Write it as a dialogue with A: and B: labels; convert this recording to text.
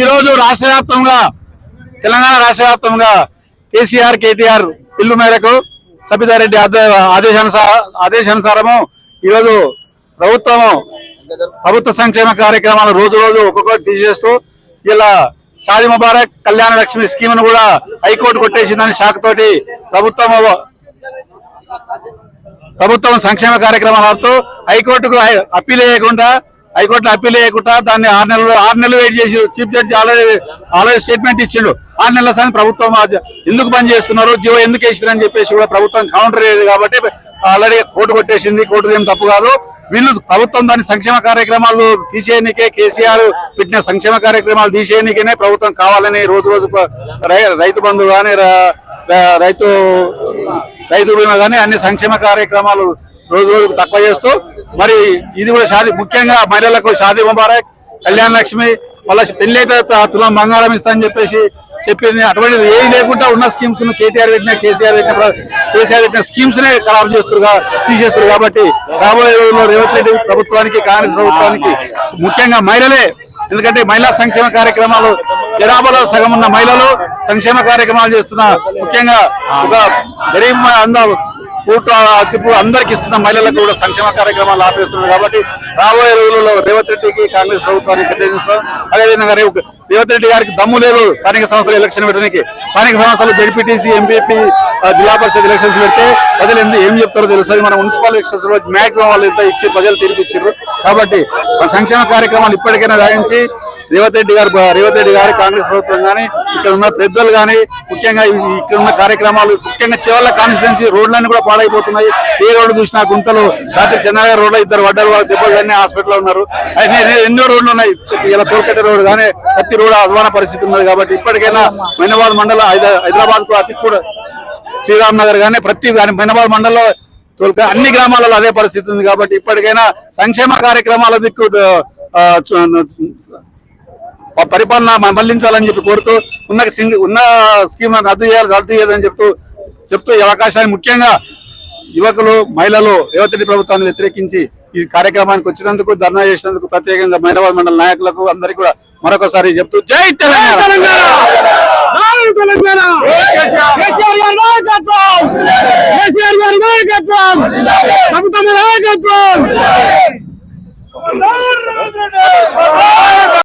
A: ఈ రోజు రాష్ట్ర వ్యాప్తంగా తెలంగాణ రాష్ట్ర వ్యాప్తంగా కేసీఆర్ కేటీఆర్ పిల్లు మేరకు సబితారెడ్డి ఆదేశానుసారము ఈరోజు ప్రభుత్వ సంక్షేమ కార్యక్రమాలు రోజు రోజు ఒక్కొక్కటి తీసేస్తూ ఇలా షాదీ ముబారక్ కళ్యాణ లక్ష్మి స్కీమ్ ను కూడా హైకోర్టు కొట్టేసిందని షాక్ తోటి ప్రభుత్వం సంక్షేమ కార్యక్రమాలతో హైకోర్టుకు అప్పీల్ చేయకుండా దాన్ని 6 నెలలు వెయిట్ చేసి చీఫ్ జడ్జి ఆల్రెడీ స్టేట్మెంట్ ఇచ్చిండు. 6 నెలల సార్ ప్రభుత్వం ఎందుకు బంద్ చేస్తున్నారు, జీవో ఎందుకు వేసిరని చెప్పేసి కూడా ప్రభుత్వం కౌంటర్ అయ్యేది కాబట్టి ఆల్రెడీ కోర్టు కొట్టేసింది. కోర్టు ఏం తప్పు కాదు. వీళ్ళు ప్రభుత్వం దాని సంక్షేమ కార్యక్రమాలు తీసేయనికే కేసీఆర్ పెట్టిన సంక్షేమ కార్యక్రమాలు తీసేయనికేనే ప్రభుత్వం కావాలని రోజు రైతు బంధు కానీ రైతు బీమా కానీ అన్ని సంక్షేమ కార్యక్రమాలు రోజు తక్కువ చేస్తూ మరి ఇది కూడా ముఖ్యంగా మహిళలకు షాదీ ముబారక్ కళ్యాణ లక్ష్మి వాళ్ళ పెళ్లి అయితే తులం బంగారం ఇస్తా అని చెప్పేసి చెప్పింది. అటువంటిది ఏది లేకుండా ఉన్న స్కీమ్స్ కేసీఆర్ పెట్టిన స్కీమ్స్ నే ఖరాబు తీసేస్తారు. కాబట్టి రాబోయే రోజుల్లో రేవంత్ రెడ్డి ప్రభుత్వానికి కాంగ్రెస్ ప్రభుత్వానికి ముఖ్యంగా మహిళలే, ఎందుకంటే మహిళా సంక్షేమ కార్యక్రమాలు జనాభాలో సగం ఉన్న మహిళలు సంక్షేమ కార్యక్రమాలు చేస్తున్న ముఖ్యంగా ఒక గరీబ్ అందరికి ఇస్తున్న మహిళలకు కూడా సంక్షేమ కార్యక్రమాలు ఆపేస్తున్నారు. కాబట్టి రాబోయే రోజుల్లో రేవంత్ రెడ్డికి కాంగ్రెస్ ప్రభుత్వానికి తెలియజేస్తాం. అదేవిధంగా రేవంత్ రెడ్డి గారికి దమ్ము లేదు స్థానిక సంస్థల ఎలక్షన్ పెట్టడానికి. స్థానిక సంస్థలు జడ్పీటీసీ ఎంపీపీ జిల్లా పరిషత్ ఎలక్షన్స్ పెడితే ప్రజలు ఏం చెప్తారో తెలుస్తుంది. మన మున్సిపల్ ఎలక్షన్స్ లో మాక్సిమం వాళ్ళు ఎంత ఇచ్చి ప్రజలు తీర్పిచ్చారు. కాబట్టి సంక్షేమ కార్యక్రమాలు ఇప్పటికైనా సాగించి రేవంత్ రెడ్డి గారు కాంగ్రెస్ ప్రభుత్వం కానీ ఇక్కడ ఉన్న పెద్దలు కానీ ముఖ్యంగా ఇక్కడ ఉన్న కార్యక్రమాలు ముఖ్యంగా చివర్ల కాన్స్టిట్యున్సీ రోడ్లన్నీ కూడా పాడైపోతున్నాయి. ఏ రోడ్డు చూసినా గుంతలు. రాత్రి చంద్రగారు రోడ్లో 2 వడ్డలు దెబ్బలు కానీ హాస్పిటల్లో ఉన్నారు. ఎన్నో రోడ్లు ఉన్నాయి. ఇలా కోల్కతా రోడ్ కానీ ప్రతి రోడ్డు అధ్వాన పరిస్థితి ఉన్నది. కాబట్టి ఇప్పటికైనా మైనాబాద్ మండలం హైదరాబాద్ కు అతి కూడా శ్రీరామ్ నగర్ కానీ మైనాబాద్ మండలంలో అన్ని గ్రామాలలో అదే పరిస్థితి ఉంది. కాబట్టి ఇప్పటికైనా సంక్షేమ కార్యక్రమాల దిక్కు పరిపాలన మళ్లించాలని చెప్పి కోరుతూ ఉన్న స్కీమ్ రద్దు చేయాలని చెప్తూ ఈ అవకాశాన్ని ముఖ్యంగా యువకులు మహిళలు రేవంత్ రెడ్డి ప్రభుత్వాన్ని వ్యతిరేకించి ఈ కార్యక్రమానికి వచ్చినందుకు ధర్నా చేసినందుకు ప్రత్యేకంగా మైనాబాద్ మండల నాయకులకు అందరికీ కూడా మరొకసారి చెప్తూ జై తెలంగాణ.